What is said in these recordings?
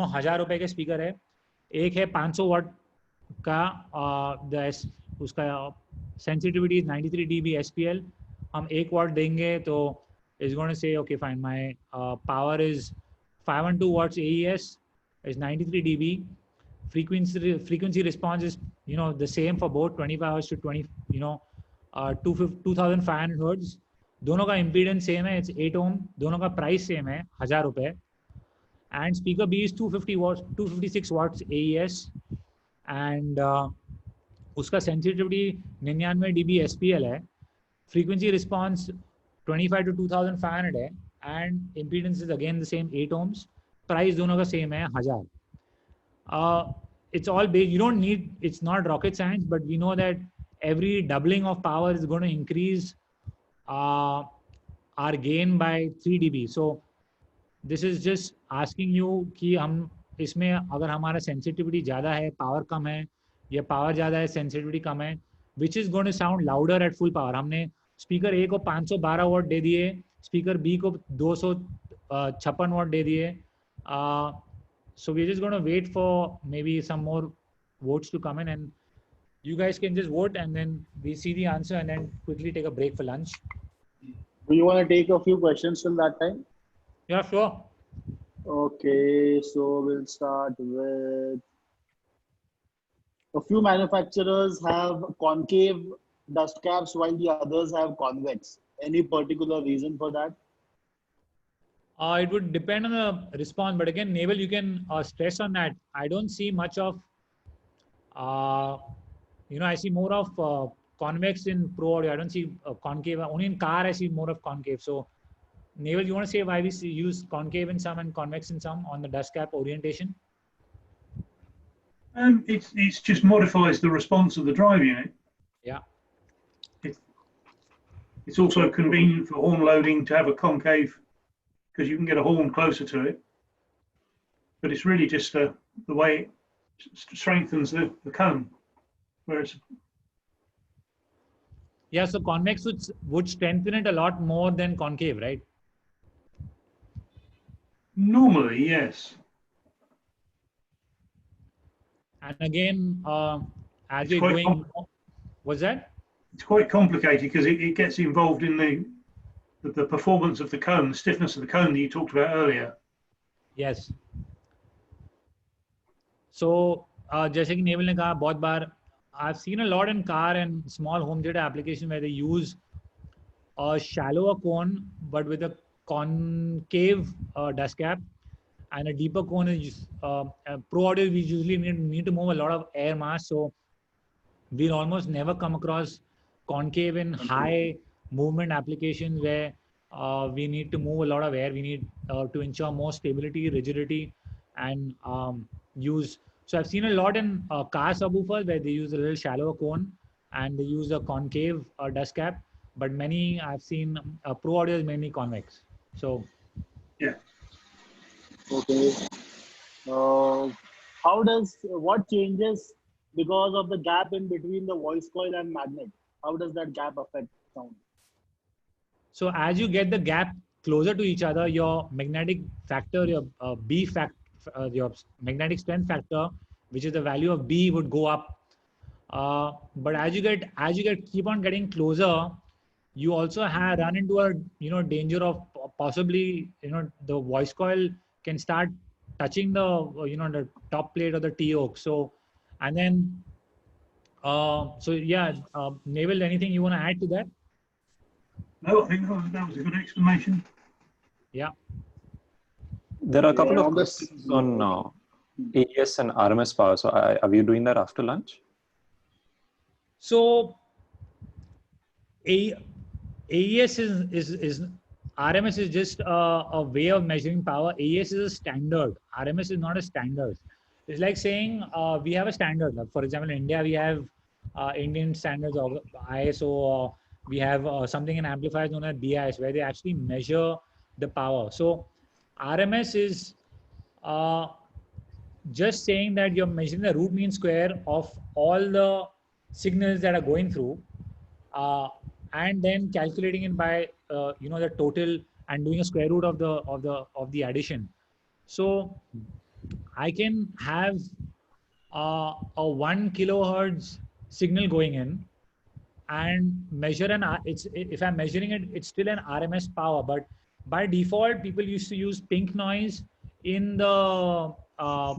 दोनों 1000 रुपए के स्पीकर है, एक है 500 वाट का, उसका सेंसिटिविटी 93 dB SPL, हम 1 वाट देंगे तो is going to say okay fine, my power is 512 watts AES is 93 dB, frequency response is the same for both 25 Hz to 20 2500 Hz, दोनों का impedance same है, it's 8 ohm, दोनों का price same है 1000 रुपए, and speaker B is 250 watts 256 watts AES and उसका sensitivity 99 dB SPL है, frequency response 25 to 2500 है, and impedance is again the same 8 ohms, price दोनों का same है 1000. It's all based, you don't need, it's not rocket science, but we know that every doubling of power is going to increase our gain by 3 dB. So this is just asking you कि हम इसमें अगर हमारा sensitivity ज़्यादा है, power कम है, या power ज़्यादा है, sensitivity कम है, which is going to sound louder at full power. हमने स्पीकर ए को 512 वाट दे दिए, स्पीकर बी को 256 वाट दे दिए. So we're just going to wait for maybe some more votes to come in, and you guys can just vote, and then we see the answer and then quickly take a break for lunch. Do you want to take a few questions till that time? Yeah, sure. Okay, so we'll start with a few manufacturers have concave dust caps while the others have convex. Any particular reason for that? It would depend on the response, but again, Naval, you can stress on that. I don't see much of, I see more of convex in Pro Audio. I don't see concave. Only in car, I see more of concave. So, Naval, you want to say why we use concave in some and convex in some on the dust cap orientation? It's just modifies the response of the drive unit. Yeah. It's also convenient for horn loading to have a concave, because you can get a horn closer to it. But it's really just the way it strengthens the cone. Whereas, yeah, so convex would strengthen it a lot more than concave, right? Normally, yes. And again, as you're going, what's that? It's quite complicated because it gets involved in the performance of the cone, the stiffness of the cone that you talked about earlier. Yes. So, जैसे कि naval ने कहा बहुत बार, I've seen a lot in car and small home theater application where they use a shallower cone but with a concave dust cap, and a deeper cone is Pro Audio. We usually need to move a lot of air mass, so we'll almost never come across concave in high movement applications where we need to move a lot of air. We need to ensure more stability, rigidity, and use. So I've seen a lot in car subwoofers where they use a little shallower cone and they use a concave dust cap. But many I've seen Pro Audio is mainly convex. So yeah. Okay. What changes because of the gap in between the voice coil and magnet? How does that gap affect sound? So as you get the gap closer to each other, your magnetic factor, your B factor, your magnetic strength factor, which is the value of B, would go up. But as you keep on getting closer, you also run into a danger of possibly the voice coil can start touching the the top plate or the T-yoke. So and then Naval, anything you want to add to that? No, I think that was a good explanation. Yeah. There are a couple of questions on AES and RMS power. So are we doing that after lunch? So AES is RMS is just a way of measuring power. AES is a standard. RMS is not a standard. It's like saying we have a standard. Like for example, in India we have Indian standards of ISO. We have something in amplifiers known as BIS, where they actually measure the power. So RMS is just saying that you're measuring the root mean square of all the signals that are going through, and then calculating it by the total and doing a square root of the addition. So I can have a 1 kilohertz signal going in and measure if I'm measuring it, it's still an RMS power. But by default, people used to use pink noise in the or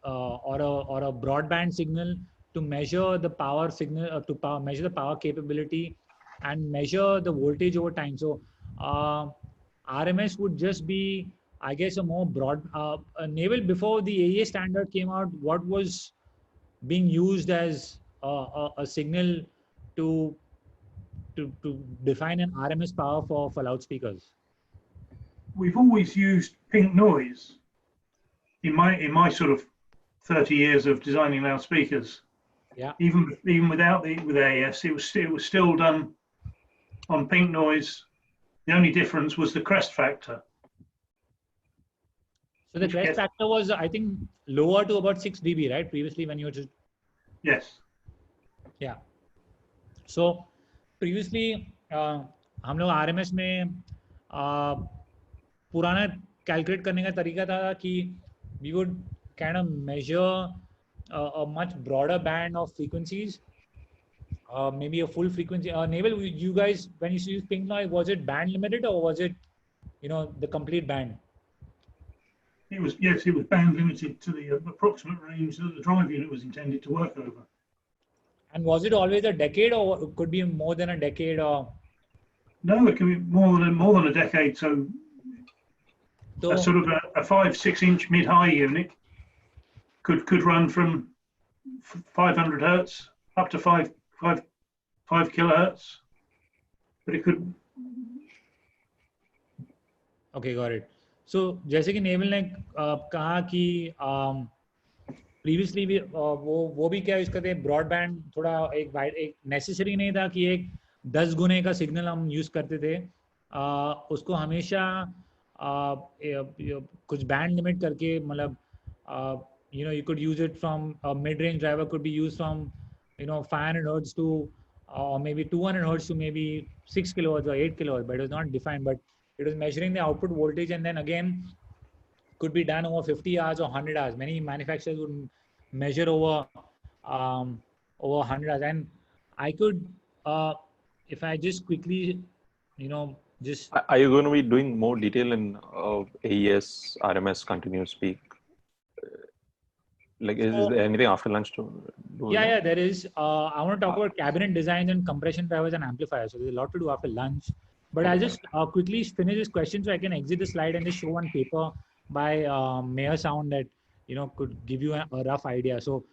a broadband signal to measure the power signal, measure the power capability and measure the voltage over time. So RMS would just be, I guess, a more broad. Naval, before the AES standard came out, what was being used as a signal to define an RMS power for loudspeakers? We've always used pink noise in my sort of 30 years of designing loudspeakers. Yeah. Even without with AES, it was still done on pink noise. The only difference was the crest factor. So the crest factor was, I think, lower to about 6 dB, right? Previously, when you were just. Yes. Yeah. So previously, हम लोग RMS में पुराना calculate करने का तरीका था कि we would kind of measure a much broader band of frequencies, maybe a full frequency. Naval, you guys, when you use pink noise, was it band limited or was it, the complete band? It was band limited to the approximate range that the drive unit was intended to work over. And was it always a decade, or it could be more than a decade, or? No, it can be more than a decade. So a sort of a 5-6 inch mid-high unit could run from 500 hertz up to 5 kilohertz, but it could. Okay, got it. So जैसे कि naval ने कहा कि previously भी वो भी क्या use करते हैं, ब्रॉडबैंड थोड़ा एक नेसेसरी नहीं था कि एक 10 गुने का सिग्नल हम यूज करते थे, उसको हमेशा कुछ बैंड लिमिट करके, मतलब you could use it from a mid-range driver could be used from 500 hertz to or maybe 200 hertz to maybe 6 kilohertz or 8 kilohertz, but it was not defined, but it was measuring the output voltage, and then again could be done over 50 hours or 100 hours. Many manufacturers would measure over 100 hours. And I could, if I just quickly, just. Are you going to be doing more detail in AES, RMS, continuous peak? Like, is there anything after lunch to do? Yeah, there is. I want to talk about cabinet designs and compression drivers and amplifiers. So there's a lot to do after lunch. But I'll just quickly finish this question so I can exit the slide and just show one paper by Mayer Sound that could give you a rough idea. So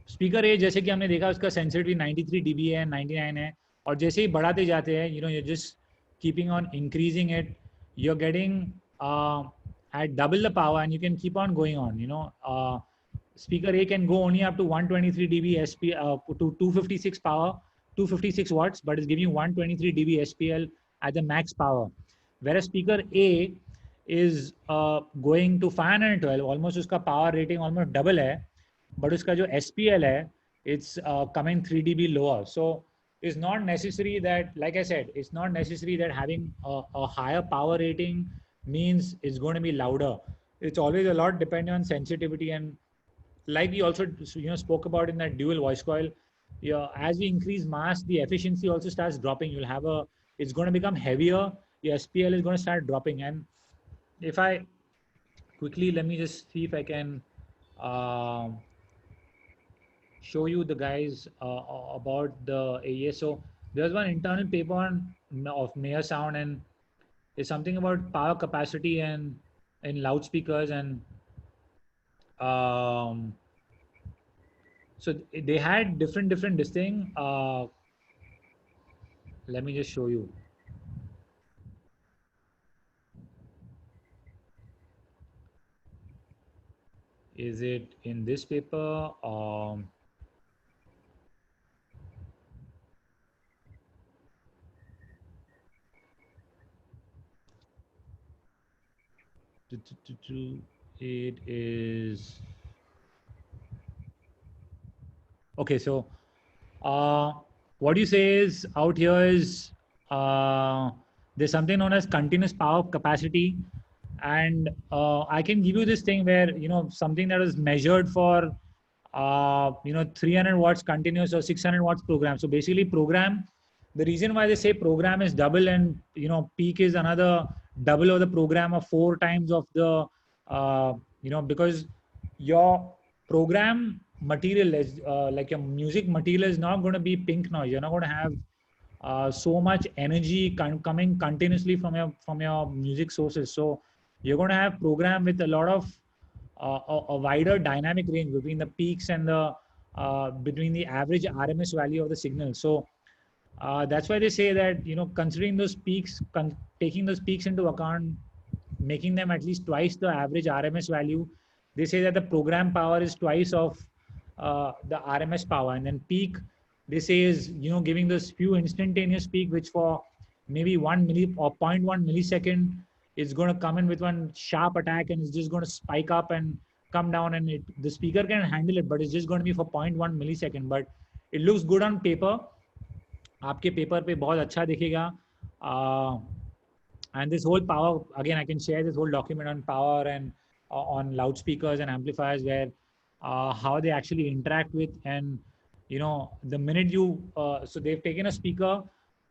speaker A, जैसे कि हमने देखा, उसका sensitivity 93 dB है, 99 है, और जैसे ही बढ़ाते जाते हैं, you're just keeping on increasing it. You're getting at double the power, and you can keep on going on. Speaker A can go only up to 123 dB SP to 256 power, 256 watts, but it's giving you 123 dB SPL at the max power. Whereas speaker A is going to 512, almost उसका power rating almost double है, but उसका जो SPL है, it's coming 3 dB lower. So it's not necessary that, like I said, it's not necessary that having a higher power rating means it's going to be louder. It's always a lot depending on sensitivity, and like we also spoke about in that dual voice coil, as we increase mass, the efficiency also starts dropping. You'll have it's going to become heavier. Your SPL is going to start dropping. And if I quickly, let me just see if I can show you the guys about the AES. So there's one internal paper of Mayer Sound, and it's something about power capacity and in loudspeakers, and so they had different this thing. Let me just show you. Is it in this paper? It is okay. So what you say is out here is there's something known as continuous power capacity, And I can give you this thing where, something that was measured for 300 watts continuous or 600 watts program. So basically program, the reason why they say program is double and peak is another double of the program of 4 times of the because your program material is like your music material is not going to be pink noise. You're not going to have so much energy coming continuously from your music sources. So you're going to have program with a lot of a wider dynamic range between the peaks and the between the average RMS value of the signal. So that's why they say that considering those peaks, taking those peaks into account, making them at least twice the average RMS value, they say that the program power is twice of the RMS power, and then peak they say is giving this few instantaneous peak, which for maybe 1 milli or 0.1 millisecond is going to come in with one sharp attack and it's just going to spike up and come down, and the speaker can handle it, but it's just going to be for 0.1 millisecond. But it looks good on paper. आपके paper पे बहुत अच्छा दिखेगा. And this whole power, again, I can share this whole document on power and on loudspeakers and amplifiers, where how they actually interact with, and the minute you so they've taken a speaker,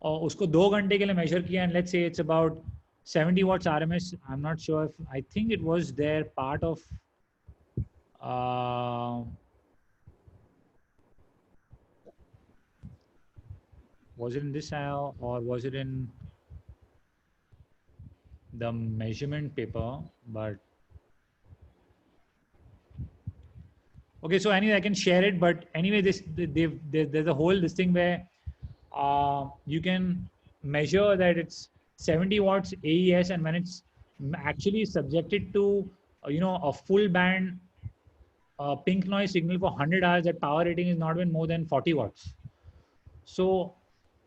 उसको 2 घंटे के लिए measure किया, and let's say it's about 70 watts RMS. I'm not sure if, I think it was their part of was it in this or was it in the measurement paper? But okay, so anyway, I can share it. But anyway, there's a whole this thing where you can measure that it's 70 watts AES, and when it's actually subjected to a full band pink noise signal for 100 hours, that power rating is not even more than 40 watts. So,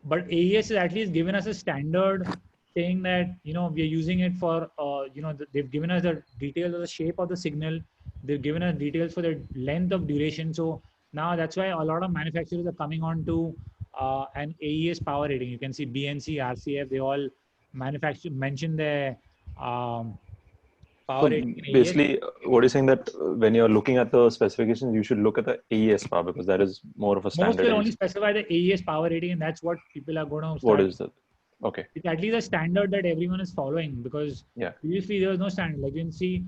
but AES has at least given us a standard saying that we are using it for they've given us the details of the shape of the signal, they've given us details for the length of duration. So now that's why a lot of manufacturers are coming on to an AES power rating. You can see BNC, RCF, they all mention their power rating. Basically, what you're saying that when you're looking at the specifications, you should look at the AES power, because that is more of a standard. Most will only specify the AES power rating, and that's what people are going to start. What is that? Okay. It's at least a standard that everyone is following, because previously there was no standard. Like you can see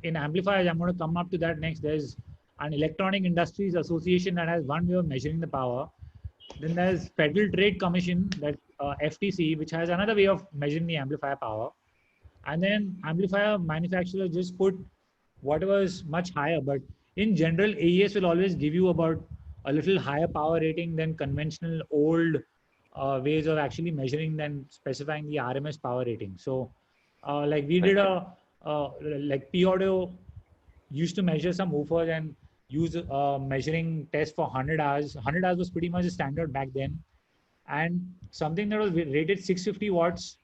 in amplifiers, I'm going to come up to that next. There's an Electronic Industries Association that has one way of measuring the power. Then there's Federal Trade Commission, that FTC, which has another way of measuring the amplifier power. And then amplifier manufacturers just put whatever is much higher. But in general, AES will always give you about a little higher power rating than conventional old ways of actually measuring than specifying the RMS power rating. So like we did like P-Audio used to measure some woofers and use measuring test for 100 hours. 100 hours was pretty much the standard back then. And something that was rated 650 watts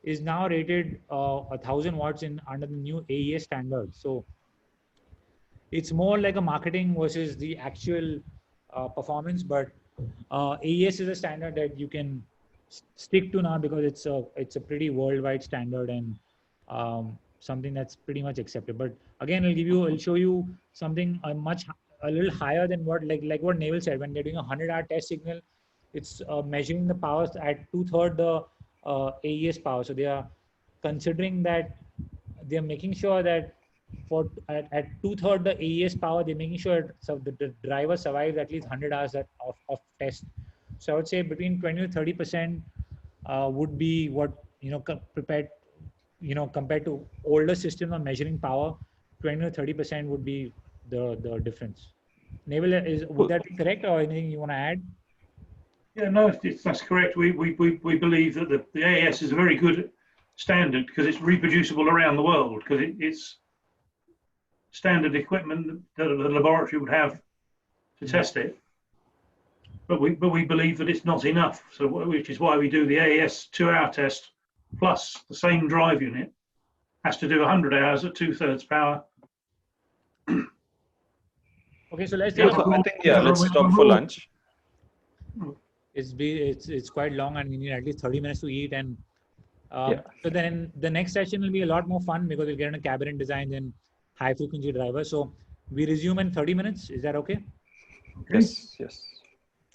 is now rated 1000 watts under the new AES standard. So it's more like a marketing versus the actual performance, but AES is a standard that you can stick to now, because it's a pretty worldwide standard and something that's pretty much accepted. But again, I'll show you something a little higher than what like what Naval said. When they're doing a 100-hour test signal, it's measuring the powers at 2/3 the AES power. So they are considering that they are making sure that for at 2/3 the AES power, they're making sure the driver survives at least 100 hours of test. So I would say between 20 to 30% would be what prepared compared to older systems of measuring power. 20 to 30% would be the difference. Naval, would that be correct, or anything you want to add? Yeah, no, that's correct. We believe that the AES is a very good standard because it's reproducible around the world, because it's standard equipment that the laboratory would have to test it. But we believe that it's not enough. So which is why we do the AES 2-hour test plus the same drive unit has to do 100 hours at 2/3 power. Okay, so let's let's stop for lunch. It's quite long, and we need at least 30 minutes to eat, and Yeah. So then the next session will be a lot more fun because we'll get into cabinet designs and high frequency drivers. So we resume in 30 minutes. Is that okay? Yes. Yes.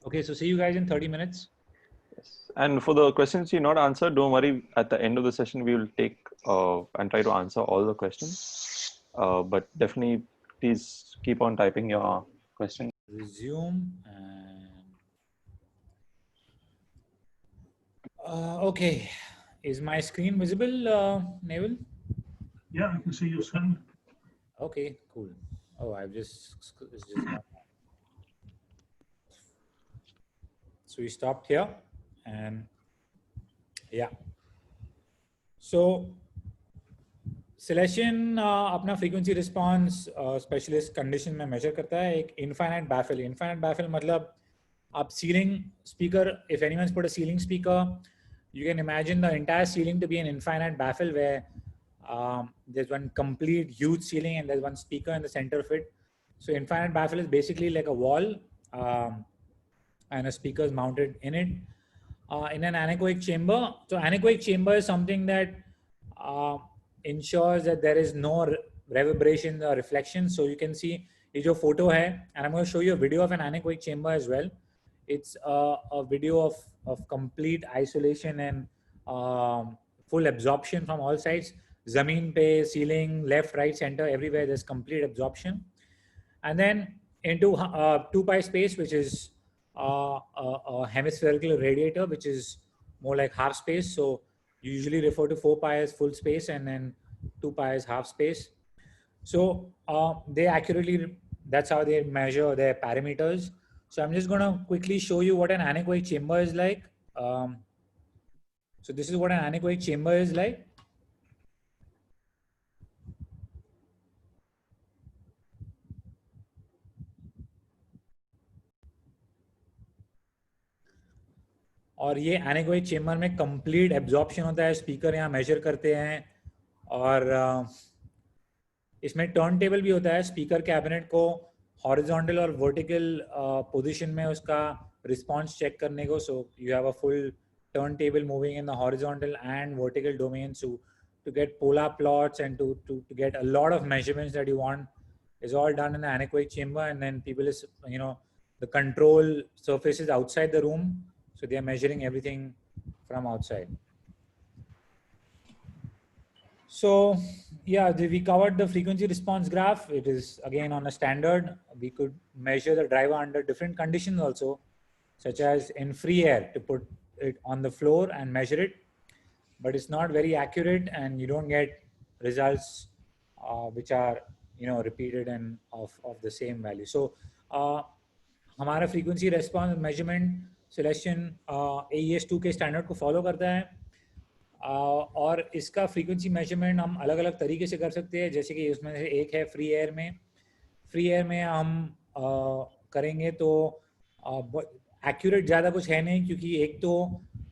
Okay. So see you guys in 30 minutes. Yes. And for the questions you not answered, don't worry. At the end of the session, we will take and try to answer all the questions. But definitely, please keep on typing your question. Resume and okay. Is my screen visible, Neville? Yeah, I can see your screen. Okay, cool. Oh, it's just not. So we stopped here, and yeah. So Celestion अपना frequency response specialist condition में measure करता है एक infinite baffle. Infinite baffle मतलब आप ceiling speaker, if anyone's put a ceiling speaker, you can imagine the entire ceiling to be an infinite baffle where there's one complete huge ceiling and there's one speaker in the center of it. So infinite baffle is basically like a wall and a speaker is mounted in it. In an anechoic chamber, so anechoic chamber is something that ensures that there is no reverberation or reflection. So you can see is your photo hai, and I'm going to show you a video of an anechoic chamber as well. It's a video of complete isolation and full absorption from all sides. Zameen pe, ceiling, left, right, center, everywhere there's complete absorption. And then into 2 pi space, which is a hemispherical radiator, which is more like half space. So you usually refer to 4 pi as full space and then 2 pi as half space. So they accurately, that's how they measure their parameters. So I'm just going to quickly show you what an anechoic chamber is like. So this is what an anechoic chamber is like. और ये anechoic chamber में complete absorption होता है speaker यहाँ major करते हैं और इसमें टर्न टेबल भी होता है स्पीकर कैबिनेट को हॉरिजॉन्टल और वर्टिकल पोजीशन में उसका रिस्पांस चेक करने को so you have a full turn table moving in the horizontal and vertical domains to get polar plots and to get a lot of measurements that you want is all done in the anechoic chamber, and then people is the control surface is outside the room. So they are measuring everything from outside. So yeah, we covered the frequency response graph. It is again on a standard. We could measure the driver under different conditions also, such as in free air to put it on the floor and measure it. But it's not very accurate and you don't get results which are repeated and of the same value. So हमारा frequency response measurement Celestion AES2 के standard को follow करता है और इसका frequency measurement हम अलग अलग तरीके से कर सकते हैं, जैसे कि उसमें से एक है फ्री एयर में हम करेंगे तो एक्यूरेट ज़्यादा कुछ है नहीं, क्योंकि एक तो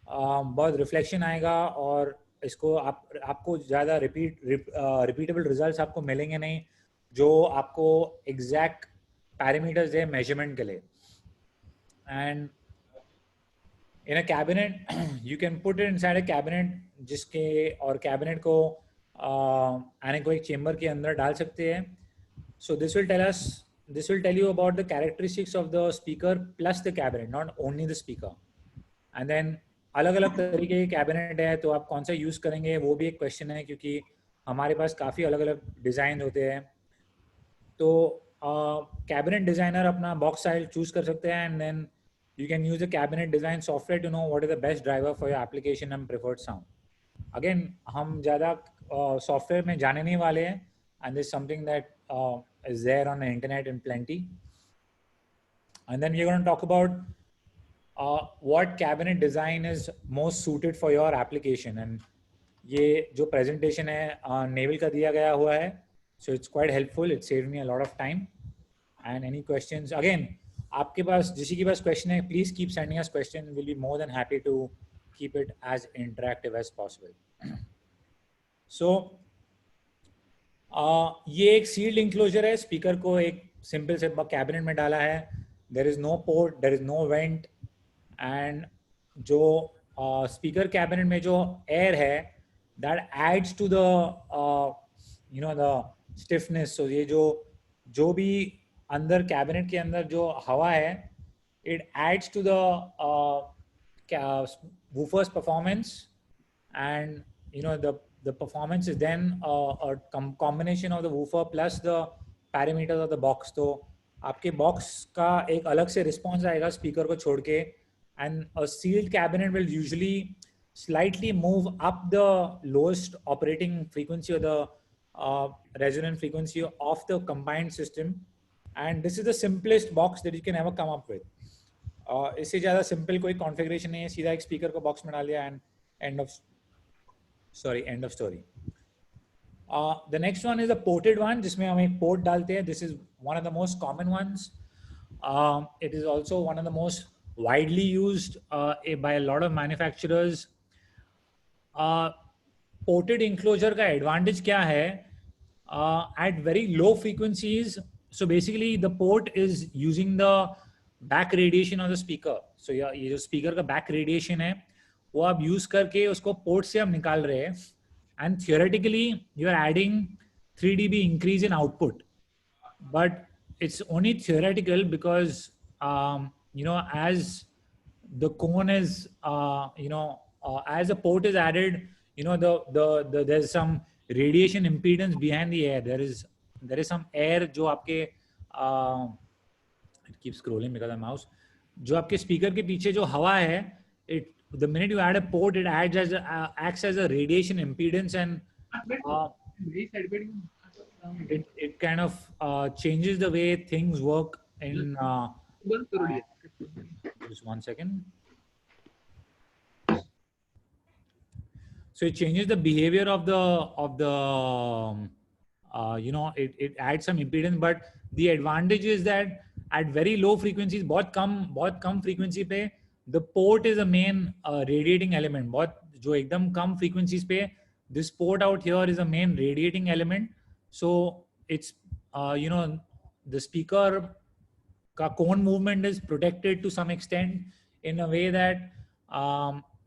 बहुत रिफ्लेक्शन आएगा और इसको आपको ज़्यादा रिपीटेबल रिजल्ट्स आपको मिलेंगे नहीं जो आपको एग्जैक्ट पैरामीटर्स है मेजरमेंट के लिए. And in a cabinet you can put it inside a cabinet जिसके और कैबिनेट को anechoic chamber के अंदर डाल सकते हैं. So this will tell you about the characteristics of the speaker plus the cabinet, not only the speaker. And then अलग अलग तरीके के कैबिनेट है तो आप कौन सा यूज करेंगे वो भी एक क्वेश्चन है, क्योंकि हमारे पास काफ़ी अलग अलग डिज़ाइन होते हैं. तो कैबिनेट डिज़ाइनर अपना बॉक्स स्टाइल चूज कर सकते हैं and then you can use the cabinet design software to know what is the best driver for your application and preferred sound. Again, हम ज़्यादा software में जाने नहीं वाले हैं, and this is something that is there on the internet in plenty. And then we're going to talk about what cabinet design is most suited for your application. And ये जो presentation है naval का दिया गया हुआ है, so it's quite helpful. It saved me a lot of time. And any questions? Again, आपके पास जिसी के पास क्वेश्चन है please keep sending us question, will be more than happy to keep it as interactive as possible. So ये एक sealed enclosure है, speaker को एक सिंपल से कैबिनेट में डाला है. There is no port, there is no vent, and जो स्पीकर कैबिनेट में जो एयर है that adds to the the stiffness. So ये जो भी अंदर कैबिनेट के अंदर जो हवा है, it adds to the woofer's performance, and the performance is then a combination of the woofer plus the parameters of the box. तो आपके बॉक्स का एक अलग से रिस्पॉन्स आएगा स्पीकर को छोड़ के, and a sealed cabinet will usually slightly move up the lowest operating frequency or the resonant frequency of the combined system, and this is the simplest box that you can ever come up with. इससे ज़्यादा simple कोई configuration नहीं है, सीधा एक speaker को box में डाल दिया and end of story. The next one is a ported one, जिसमें हम एक port डालते हैं. This is one of the most common ones. It is also one of the most widely used by a lot of manufacturers. Ported enclosure का advantage क्या है? At very low frequencies, so basically the port is using the back radiation of the speaker. So ये जो speaker का back radiation है, वो आप use करके उसको port से हम निकाल रहे हैं, and theoretically you are adding 3 dB increase in output, but it's only theoretical because as the cone is as the port is added, there's some radiation impedance behind the air. There is some air जो आपके it keeps scrolling because of mouse, जो आपके speaker के पीछे जो हवा है, the minute you add a port, it acts as a radiation impedance, and it kind of changes the way things work in just 1 second. So it changes the behavior of the it adds some impedance, but the advantage is that at very low frequencies, बहुत कम frequency पे, the port is the main radiating element. बहुत जो एकदम कम frequencies पे, this port out here is the main radiating element. So it's the speaker का cone movement is protected to some extent in a way that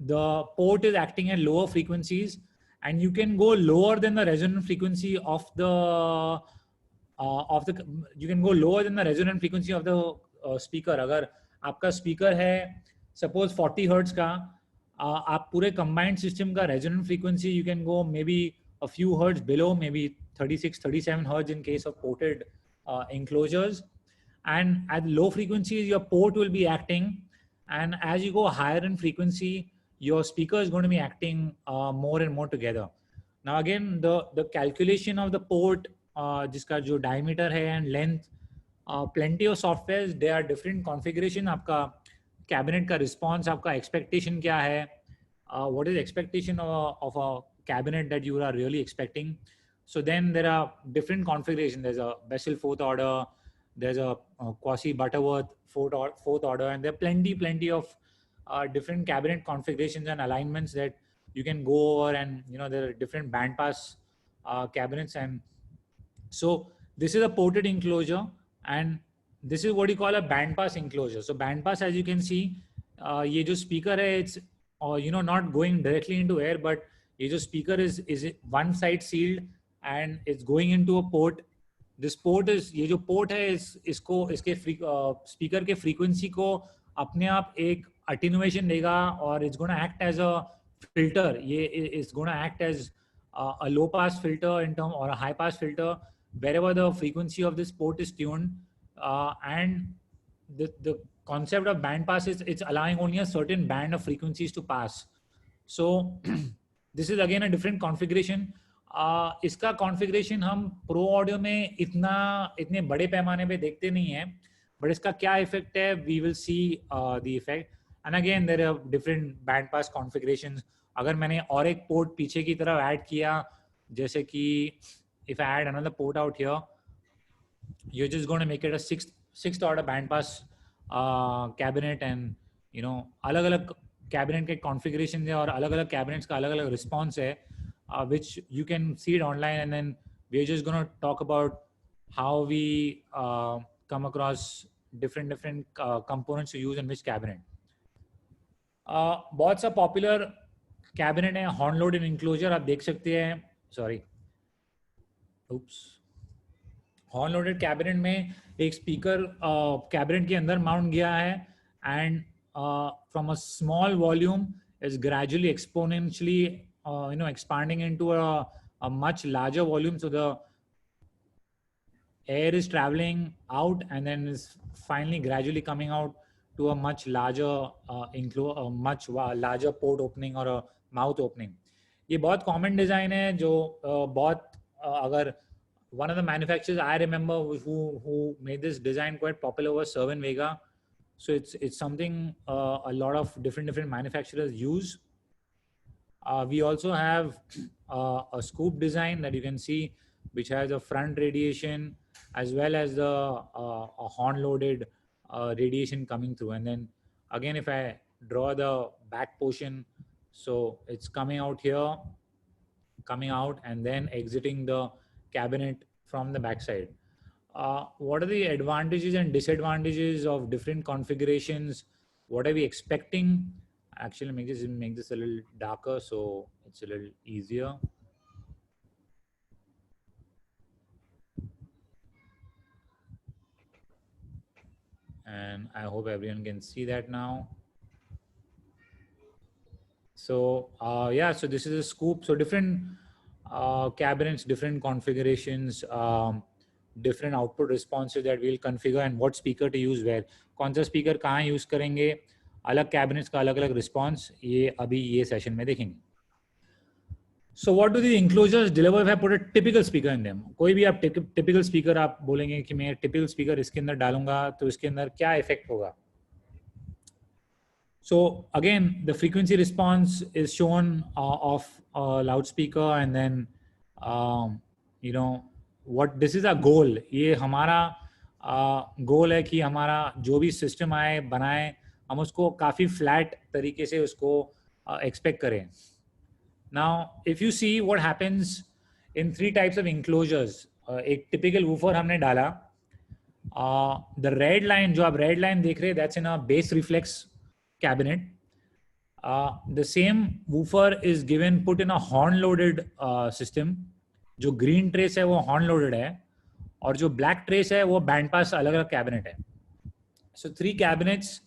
the port is acting at lower frequencies, and you can go lower than the resonant frequency of the speaker. अगर आपका speaker है suppose 40 hertz का, आप पूरे combined system का resonant frequency you can go maybe a few hertz below, maybe 36-37 hertz in case of ported enclosures, and at low frequencies your port will be acting, and as you go higher in frequency your speaker is going to be acting more and more together. Now again, the calculation of the port, जिसका जो diameter है and length, plenty of softwares, there are different configuration. आपका cabinet का response, आपका expectation क्या है, what is the expectation of a cabinet that you are really expecting. So then there are different configurations. There's a Bessel fourth order, there's a quasi Butterworth fourth order, and there are plenty of different cabinet configurations and alignments that you can go over, and there are different bandpass cabinets. And so this is a ported enclosure, and this is what you call a bandpass enclosure. So bandpass, as you can see, ये जो speaker है, it's not going directly into air, but ये जो speaker is one side sealed and it's going into a port. This port is, ये जो port है, इसके speaker के frequency को अपने आप एक attenuation देगा, और it's going to act as a filter. It's going to act as a low pass filter in term, or a high pass filter wherever the frequency of this port is tuned. And the concept of band pass is it's allowing only a certain band of frequencies to pass. So this is again a different configuration. इसका configuration हम pro audio में इतने बड़े पैमाने पे देखते नहीं हैं, but इसका क्या effect है, we will see the effect. And again there are different band pass configurations. अगर मैंने और एक port पीछे की तरफ add किया, जैसे कि if I add another port out here, you're just going to make it a sixth order band pass cabinet, and अलग-अलग cabinet के configurations है, और अलग-अलग cabinets का अलग-अलग response है, which you can see it online, and then we're just going to talk about how we come across different components to use in which cabinet. बहुत सा पॉपुलर कैबिनेट है हॉर्न लोडेड इंक्लोजर, आप देख सकते हैं. Sorry, horn loaded cabinet में एक speaker cabinet के अंदर माउंट गया है, and from a small volume is gradually exponentially expanding into a much larger volume, so the air is traveling out and then is finally gradually coming out to a much larger much larger port opening or a mouth opening. ये बहुत common design है जो बहुत अगर one of the manufacturers I remember who made this design quite popular was Cerwin-Vega. So it's something a lot of different manufacturers use. We also have a scoop design that you can see, which has a front radiation as well as the a horn-loaded radiation coming through. And then again, if I draw the back portion, so it's coming out here, coming out, and then exiting the cabinet from the backside. What are the advantages and disadvantages of different configurations? What are we expecting? Actually, make this a little darker so it's a little easier. And I hope everyone can see that now. So yeah, so this is a scoop. So different cabinets, different configurations, different output responses that we'll configure, and what speaker to use where. कौन सा speaker कहाँ use करेंगे, अलग cabinets का अलग अलग response, ये अभी ये session में देखेंगे. So what do the enclosures deliver if I put a typical speaker in them? कोई भी आप typical speaker आप बोलेंगे कि मैं typical speaker इसके अंदर डालूंगा तो इसके अंदर क्या effect होगा? So again, the frequency response is shown of a loudspeaker, and then what this is a goal. ये हमारा गोल है कि हमारा जो भी सिस्टम आए बनाए हम उसको काफ़ी फ्लैट तरीके से उसको एक्सपेक्ट करें. Now if you see what happens in 3 types of enclosures, एक typical woofer हमने डाला, the red line जो आप red line देख रहे हैं, that's in a bass reflex cabinet. The same woofer is put in a horn loaded system. जो green trace है वो horn loaded है, और जो black trace है वो band pass अलग अलग cabinet है. So 3 cabinets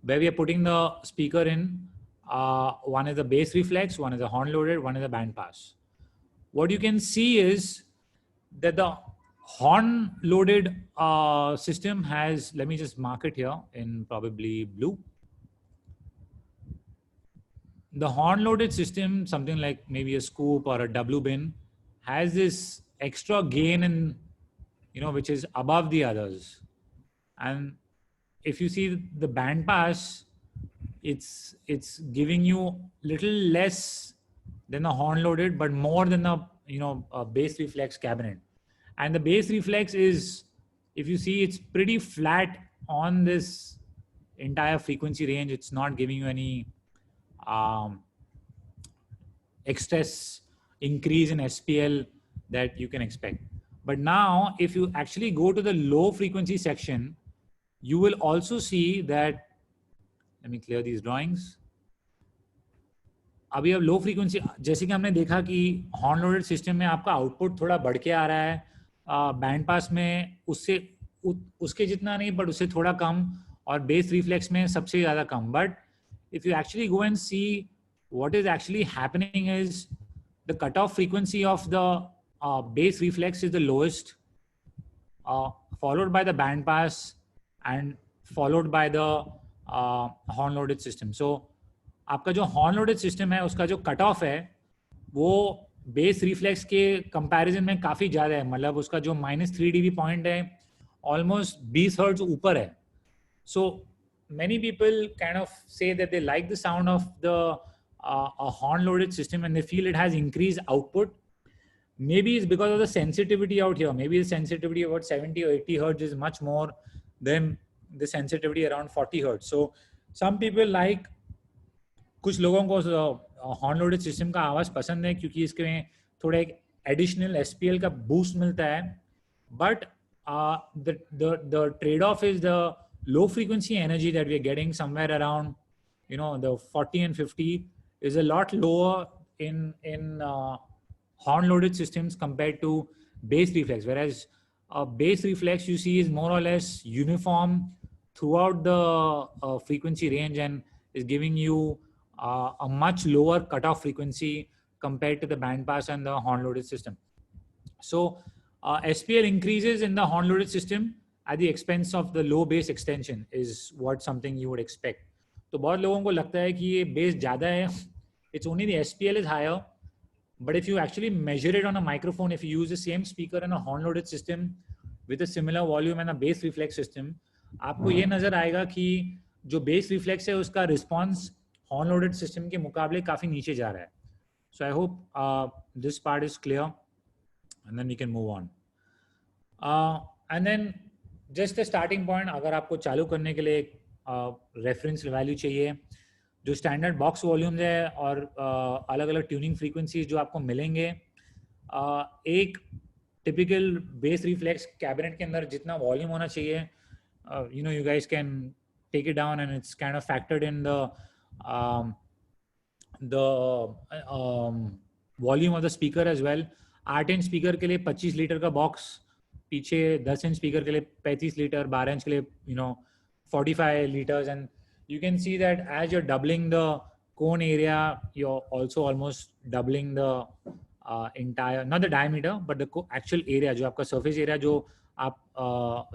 where we are putting the speaker in. One is the bass reflex, one is the horn loaded, one is the band pass. What you can see is that the horn loaded system has, let me just mark it here in probably blue. The horn loaded system, something like maybe a scoop or a W bin, has this extra gain in, which is above the others. And if you see the band pass, it's giving you little less than the horn loaded, but more than the bass reflex cabinet. And the bass reflex is, if you see, it's pretty flat on this entire frequency range. It's not giving you any excess increase in SPL that you can expect. But now if you actually go to the low frequency section, you will also see that, let me clear these drawings. अभी अब low frequency, जैसे कि हमने देखा कि horn loaded system में आपका output थोड़ा बढ़ के आ रहा है, बैंड पास में उसके जितना नहीं बट उससे थोड़ा कम, और बेस रिफ्लेक्स में सबसे ज़्यादा कम. But if you actually go and see what is actually happening is the cutoff frequency of the bass reflex is the lowest, followed by the band pass and followed by the horn loaded system. So आपका जो horn loaded system है उसका जो cutoff है वो bass reflex के comparison में काफ़ी ज़्यादा है. मतलब उसका जो -3 dB point है almost 20 hertz ऊपर है. So many people kind of say that they like the sound of the a horn loaded system and they feel it has increased output. Maybe it's because of the sensitivity out here. Maybe the sensitivity about 70 or 80 hertz is much more than the sensitivity around 40 hertz. So some people like, कुछ लोगों को horn loaded system का आवाज़ पसंद है क्योंकि इसके में थोड़ा एक additional SPL का boost मिलता है. But the trade-off is the low frequency energy that we are getting somewhere around the 40 and 50 is a lot lower in horn loaded systems compared to bass reflex, whereas bass reflex you see is more or less uniform throughout the frequency range and is giving you a much lower cutoff frequency compared to the band pass and the horn loaded system. So SPL increases in the horn loaded system at the expense of the low bass extension is what something you would expect. तो बहुत लोगों को लगता है कि ये bass ज़्यादा है. It's only the SPL is higher, but if you actually measure it on a microphone, if you use the same speaker in a horn loaded system with a similar volume and a bass reflex system, आपको ये नजर आएगा कि जो bass reflex है उसका response horn loaded system के मुकाबले काफी नीचे जा रहा है. So I hope this part is clear, and then we can move on. And then just the starting point, अगर आपको चालू करने के लिए रेफरेंस वैल्यू चाहिए, जो स्टैंडर्ड बॉक्स वॉल्यूम्स है और अलग अलग ट्यूनिंग फ्रीक्वेंसीज जो आपको मिलेंगे, एक टिपिकल बेस रिफ्लेक्स कैबिनेट के अंदर जितना वॉल्यूम होना चाहिए, you guys can take it down and it's kind of factored in the volume of the speaker as well. 8 inch speaker के लिए 25 लीटर का बॉक्स, पीछे 10 इंच स्पीकर के लिए 35 लीटर, 12 इंच के लिए 45 liters, and you can see that as you're doubling the cone area, you're also almost doubling the entire, not the diameter, but the actual area, जो आपका surface area जो आप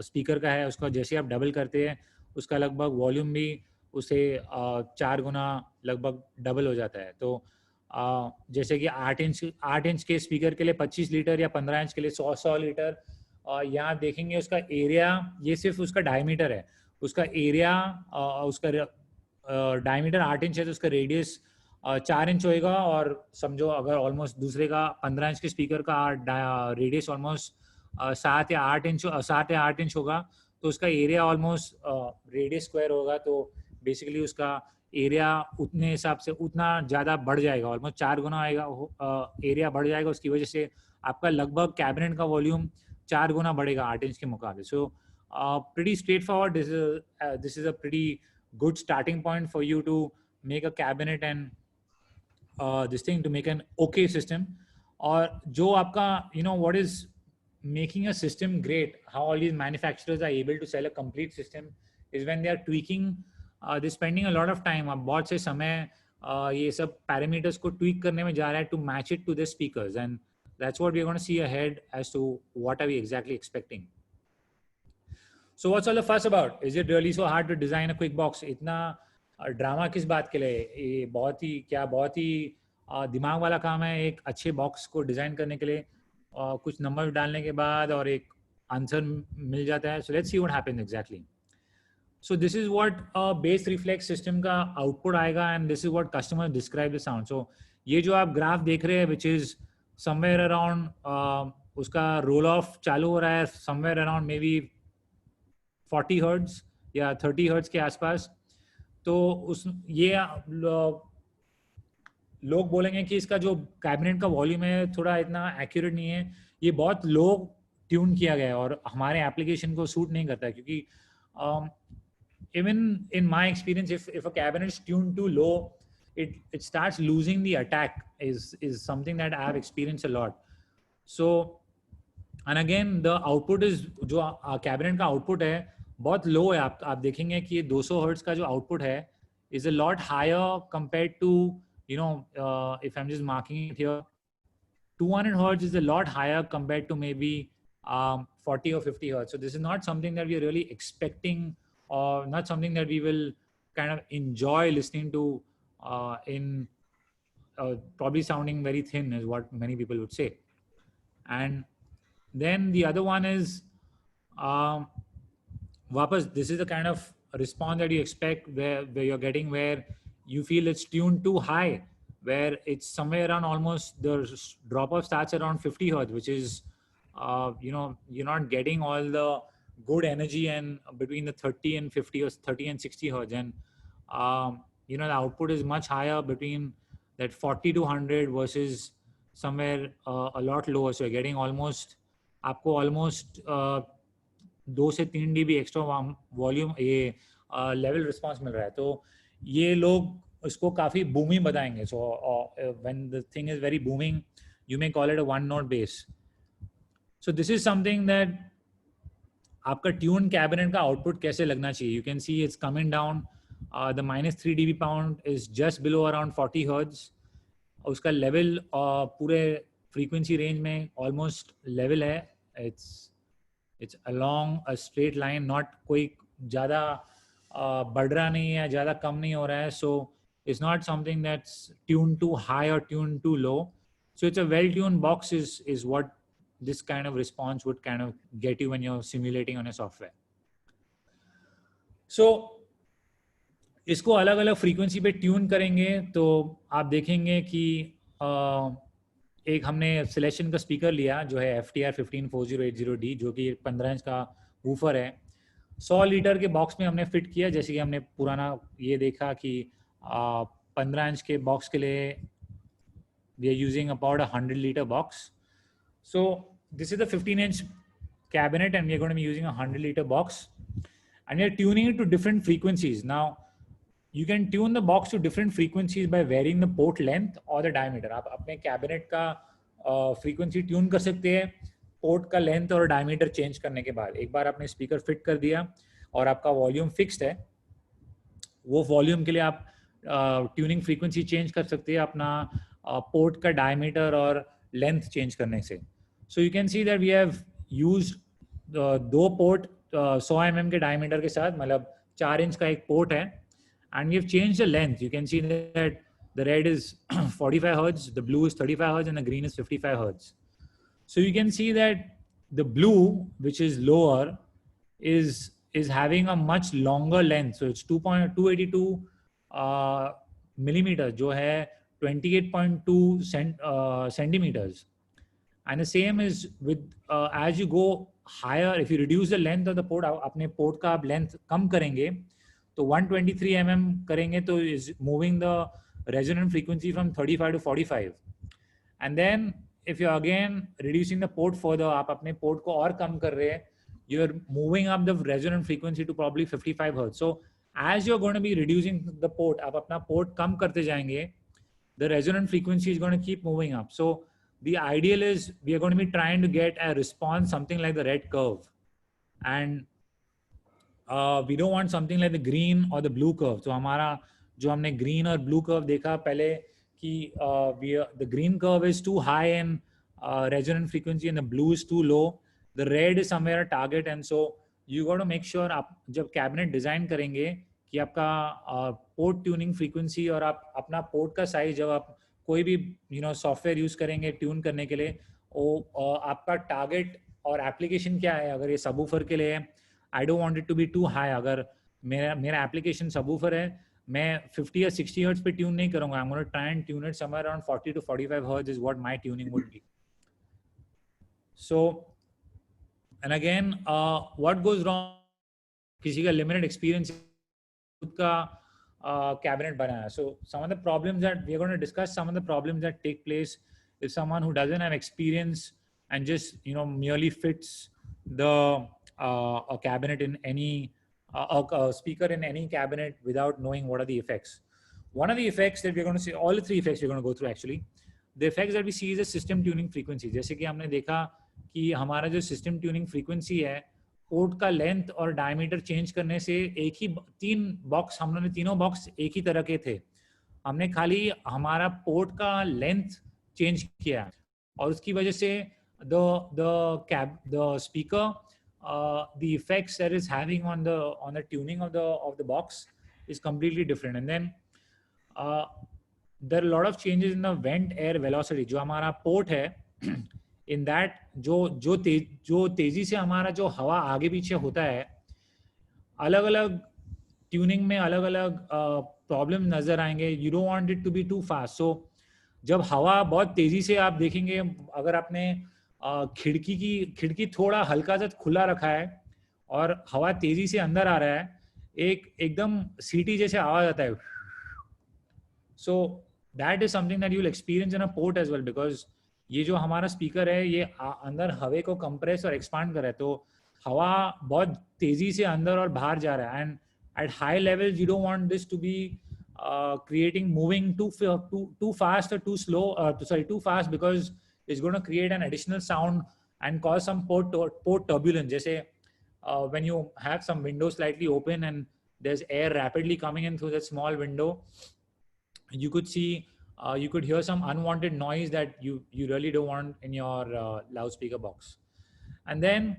speaker का है, उसका जैसे आप double करते हैं, उसका लगभग volume भी उसे 4 गुना लगभग double हो जाता है. तो जैसे कि 8 इंच के स्पीकर के लिए 25 लीटर या 15 इंच के लिए 100 लीटर, यहाँ देखेंगे उसका एरिया, ये सिर्फ उसका डायमीटर है, उसका एरिया, उसका डायमीटर 8 इंच है तो उसका रेडियस 4 इंच होएगा, और समझो अगर ऑलमोस्ट दूसरे का 15 इंच के स्पीकर का रेडियस ऑलमोस्ट 7 या 8 इंच होगा, तो उसका एरिया ऑलमोस्ट रेडियस स्क्वायर होगा. तो बेसिकली उसका एरिया उतने हिसाब से उतना ज़्यादा बढ़ जाएगा, ऑलमोस्ट 4 गुना आएगा, एरिया बढ़ जाएगा. उसकी वजह से आपका लगभग कैबिनेट का वॉल्यूम 4 गुना बढ़ेगा 8 इंच के मुकाबले. सो pretty straightforward. This is a pretty good starting point for you to make a cabinet and this thing to make an okay system. और जो आपका what is making a system great, how all these manufacturers are able to sell a complete system is when they are tweaking, they're spending a lot of time. अब बहुत से समय ये सब parameters को tweak करने में जा रहा है to match it to the speakers, and that's what we're going to see ahead as to what are we exactly expecting. So what's all the fuss about? Is it really so hard to design a quick box? इतना drama किस बात के लिए? ये बहुत ही दिमाग वाला काम है एक अच्छे बॉक्स को डिजाइन करने के लिए. कुछ नंबर डालने के बाद और एक आंसर मिल जाता है. So let's see what happens exactly. So this is what a bass reflex system का output आएगा, and this is what customers describe the sound. So ये जो आप ग्राफ देख रहे हैं, which is somewhere around उसका roll off चालू हो रहा है somewhere around maybe 40 हर्ट्ज या 30 हर्ट्ज के आसपास. तो ये लोग बोलेंगे कि इसका जो कैबिनेट का वॉल्यूम है थोड़ा इतना एक्यूरेट नहीं है, ये बहुत लो ट्यून किया गया है और हमारे एप्लीकेशन को सूट नहीं करता है, क्योंकि even in my experience, if a cabinet is tuned too low, it starts losing the attack is something that I have experienced a lot. So, and again the output is जो cabinet का output है बहुत low है. आप देखेंगे कि ये 200 hertz का जो output है is a lot higher compared to if I'm just marking it here, 200 hertz is a lot higher compared to maybe 40 or 50 hertz. So this is not something that we are really expecting, or not something that we will kind of enjoy listening to in probably sounding very thin is what many people would say. And then the other one is wapas, this is the kind of response that you expect where you're getting where you feel it's tuned too high, where it's somewhere around almost the drop off starts around 50 hertz, which is you're not getting all the good energy and between the 30 and 50 or 30 and 60 hertz, and the output is much higher between that 40 to 100 versus somewhere a lot lower. So you're getting almost 2 से 3 dB extra volume, ये level response मिल रहा है. तो ये लोग उसको काफ़ी booming बताएंगे. So when the thing is very booming, you may call it a one note base. So this is something that आपका ट्यून कैबिनेट का आउटपुट कैसे लगना चाहिए. You can see it's coming down. The -3 dB pound is just below around 40 hertz. उसका level पूरे frequency range में almost level है. It's along a straight line, not कोई ज़्यादा बढ़ रहा नहीं है, ज़्यादा कम नहीं हो रहा है. So it's not something that's tune to high और tune to low. So it's a well-tuned box is what this kind of response would kind of get you when you're simulating on a software. So इसको अलग अलग frequency पे tune करेंगे तो आप देखेंगे कि एक हमने सिलेक्शन का स्पीकर लिया जो है FTR 154080D, जो कि 15 इंच का वूफर है. 100 लीटर के बॉक्स में हमने फिट किया. जैसे कि हमने पुराना ये देखा कि 15 इंच के बॉक्स के लिए we are using about 100 liter box. So this is the 15-inch cabinet and we are going to be using a 100 liter box, and we are tuning it to different frequencies. Now you can tune the box to different frequencies by varying the port length or the diameter. आप अपने cabinet का frequency tune कर सकते हैं port का length और diameter change करने के बाद. एक बार आपने स्पीकर फिट कर दिया और आपका वॉल्यूम फिक्स्ड है, वो वॉल्यूम के लिए आप ट्यूनिंग फ्रीक्वेंसी चेंज कर सकते हैं अपना पोर्ट का डायमीटर और लेंथ चेंज करने से. So you can see that we have used 2 port 100 mm के डायमीटर के साथ, मतलब 4 इंच का एक पोर्ट है, and we have changed the length. You can see that the red is 45 hertz, the blue is 35 hertz, and the green is 55 hertz. So you can see that the blue which is lower is having a much longer length. So it's 282 millimeters, जो है 28.2 centimeters. And the same is with as you go higher, if you reduce the length of the port, अपने port का आप length कम करेंगे तो 123 mm करेंगे तो is moving the resonant frequency from 35 to 45. And then if you again reducing the port further, आप अपने port को और कम कर रहे हैं, you're moving up the resonant frequency to probably 55 hertz. So as you're going to be reducing the port, आप अपना port कम करते जाएंगे, the resonant frequency is going to keep moving up. So the ideal is we are going to be trying to get a response something like the red curve, and we don't want something like the green or the blue curve. So हमारा जो हमने green और blue curve देखा पहले कि the green curve is too high in resonant frequency and the blue is too low. The red is somewhere a target, and so you got to make sure आप जब cabinet design करेंगे कि आपका port tuning frequency और आप अपना port का size जब आप कोई भी सॉफ्टवेयर यूज करेंगे ट्यून करने के लिए, वो आपका टारगेट और एप्लीकेशन क्या है. अगर ये सबवूफर के लिए I don't want it to be too high. अगर मेरा एप्लीकेशन सबवूफर है, मैं 50 या 60 हर्ट्ज पे ट्यून नहीं करूंगा. I am gonna try and tune it somewhere around 40 to 45 hertz is what my tuning would be. So and again what goes wrong, किसी का लिमिटेड एक्सपीरियंस का cabinet banana. So some of the problems that we are going to discuss, some of the problems that take place if someone who doesn't have experience and just merely fits the a cabinet in any a speaker in any cabinet without knowing what are the effects. One of the effects that we're going to see, all the 3 effects we're going to go through actually. The effects that we see is a system tuning frequency. जैसे कि हमने देखा कि हमारा जो system tuning frequency है, port का length और डायमीटर चेंज करने से एक ही 3 बॉक्स, हमने तीनों बॉक्स एक ही तरह के थे, हमने खाली हमारा पोर्ट का लेंथ चेंज किया और उसकी वजह से the speaker the effects that is having on the tuning of the box is completely different. And then there are a lot of changes in the vent air velocity. जो हमारा port है in that जो तेजी से हमारा जो हवा आगे पीछे होता है, अलग अलग ट्यूनिंग में अलग अलग प्रॉब्लम नजर आएंगे. You don't want it to be too fast. So जब हवा बहुत तेजी से, आप देखेंगे अगर आपने खिड़की थोड़ा हल्का सा खुला रखा है और हवा तेजी से अंदर आ रहा है, एकदम सीटी जैसे आवाज आता है. So that is something that you will experience in a port as well, because ये जो हमारा स्पीकर है ये अंदर हवे को कंप्रेस और एक्सपांड कर रहा है, तो हवा बहुत तेजी से अंदर और बाहर जा रहा है. And at high levels you don't want this to be creating moving too fast or too slow, too fast, because it's going to create an additional sound and cause some port turbulence. Jese, when you have some window slightly open and there's air rapidly coming in through that small window, you could see, you could hear some unwanted noise that you really don't want in your loudspeaker box. And then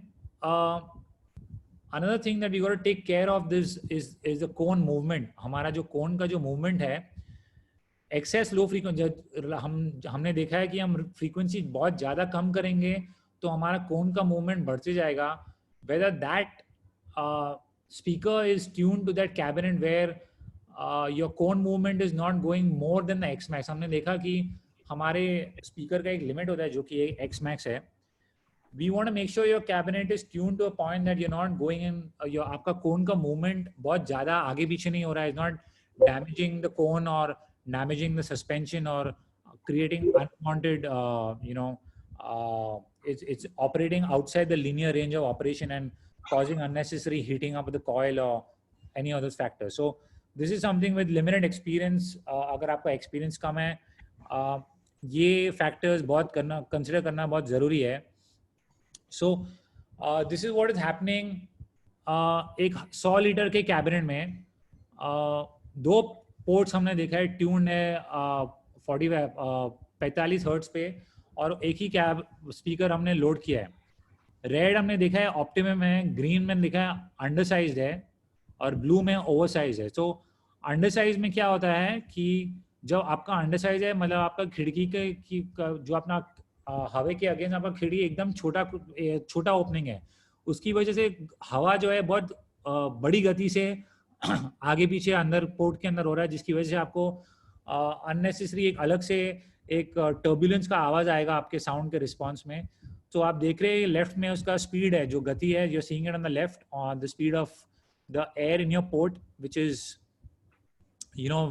another thing that we got to take care of this is the cone movement. हमारा जो cone का जो movement है, excess low frequency, हमने देखा है कि हम frequency बहुत ज़्यादा कम करेंगे तो हमारा cone का movement बढ़ते जाएगा. Whether that speaker is tuned to that cabinet where your cone movement is not going more than the X max. हमने देखा कि हमारे speaker का एक limit होता है जो कि X max है. We want to make sure your cabinet is tuned to a point that you're not going in, your आपका cone का movement बहुत ज़्यादा आगे पीछे नहीं हो रहा है. It's not damaging the cone or damaging the suspension or creating unwanted, it's operating outside the linear range of operation and causing unnecessary heating up of the coil or any other factor. So this is something with limited experience. अगर आपका experience कम है, ये factors बहुत consider करना बहुत ज़रूरी है. So this is what is happening. एक 100 लीटर के कैबिनेट में 2 पोर्ट्स हमने देखा है, ट्यून है 45 हर्ट्ज पे, और एक ही कैब स्पीकर हमने लोड किया है. रेड हमने देखा है ऑप्टिमम है, ग्रीन में देखा है अंडरसाइज्ड है, और ब्लू में ओवरसाइज है. सो अंडरसाइज में क्या होता है कि जब आपका अंडरसाइज है, मतलब आपका खिड़की के जो अपना हवा के अगेंस्ट आपका खिड़की एकदम छोटा ओपनिंग है, उसकी वजह से हवा जो है बहुत बड़ी गति से आगे पीछे अंदर पोर्ट के अंदर हो रहा है, जिसकी वजह से आपको अननेसेसरी एक अलग से एक टर्बुलेंस का आवाज आएगा आपके साउंड के रिस्पॉन्स में. तो आप देख रहे हैं लेफ्ट में उसका स्पीड है, जो गति है, you are seeing it on the left, on the speed of the air in your port, which is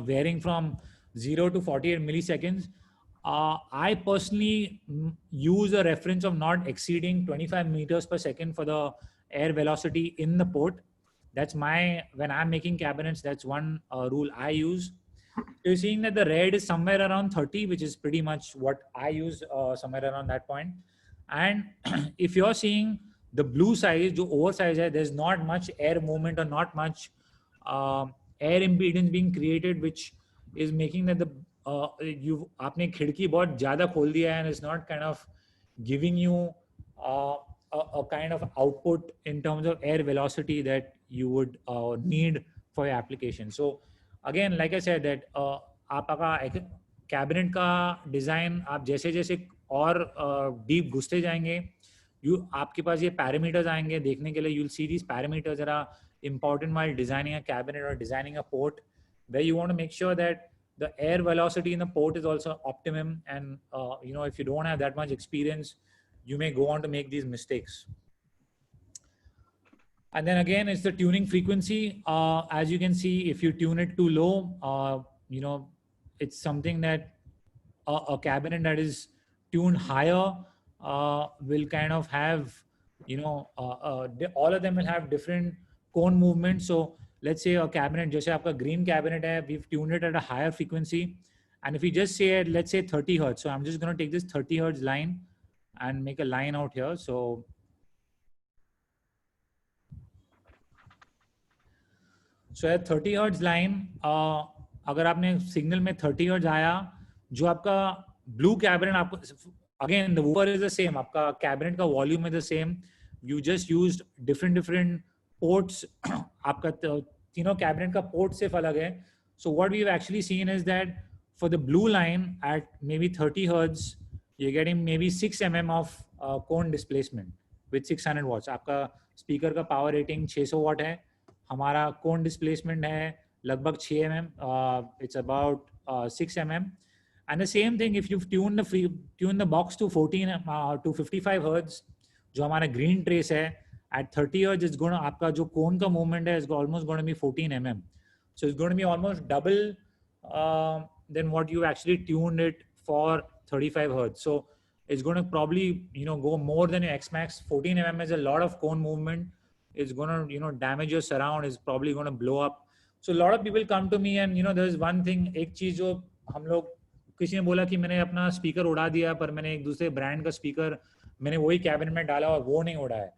varying from 0 to 48 milliseconds. I personally use a reference of not exceeding 25 meters per second for the air velocity in the port. That's when I'm making cabinets, that's one rule I use. You're seeing that the red is somewhere around 30, which is pretty much what I use, somewhere around that point. And if you're seeing the blue size, जो oversize है, there's not much air movement or not much air impedance being created, which is making that the आपने खिड़की बहुत ज़्यादा खोल दिया है, and it's not kind of giving you a kind of output in terms of air velocity that you would need for your application. So again, like I said, that आपका cabinet का design आप जैसे जैसे और deep घुसते जाएंगे, आपके पास ये पैरामीटर्स आएंगे देखने के लिए. you'll see these parameters that are important while designing a cabinet or designing a port, where you want to make sure that the air velocity in the port is also optimum, and if you don't have that much experience, you may go on to make these mistakes. And then again, it's the tuning frequency. As you can see, if you tune it too low, it's something that a cabinet that is tuned higher will kind of have, all of them will have different cone movements. So let's say a cabinet, जैसे आपका green cabinet है, we've tuned it at a higher frequency. And if we just say, let's say 30 hertz. So I'm just going to take this 30 hertz line and make a line out here. So at 30 hertz line, अगर आपने signal में 30 hertz आया, जो आपका blue cabinet आपको, again the woofer is the same, आपका cabinet का volume is the same. You just used different ports. आपका cabinet का port सिर्फ अलग है. So what we've actually seen is that for the blue line at maybe 30 hertz, you're getting maybe 6 mm of cone displacement with 600 watts. आपका speaker का power rating 600 watt है. हमारा cone displacement है लगभग 6 mm. It's about 6 mm. And the same thing, if you've tuned the box to 55 hertz, जो हमारा green trace है, at 30 hertz, it's going to, आपका जो cone का movement है, is almost going to be 14 mm. So it's going to be almost double than what you actually tuned it for 35 hertz. So it's going to probably, go more than your X max. 14 mm is a lot of cone movement. It's going to, damage your surround. It's probably going to blow up. So a lot of people come to me and there is one thing, एक चीज जो हम लोग, किसी ने बोला कि मैंने अपना स्पीकर उड़ा दिया पर मैंने एक दूसरे ब्रांड का स्पीकर मैंने वही कैबिनेट में डाला और वो नहीं उड़ा है.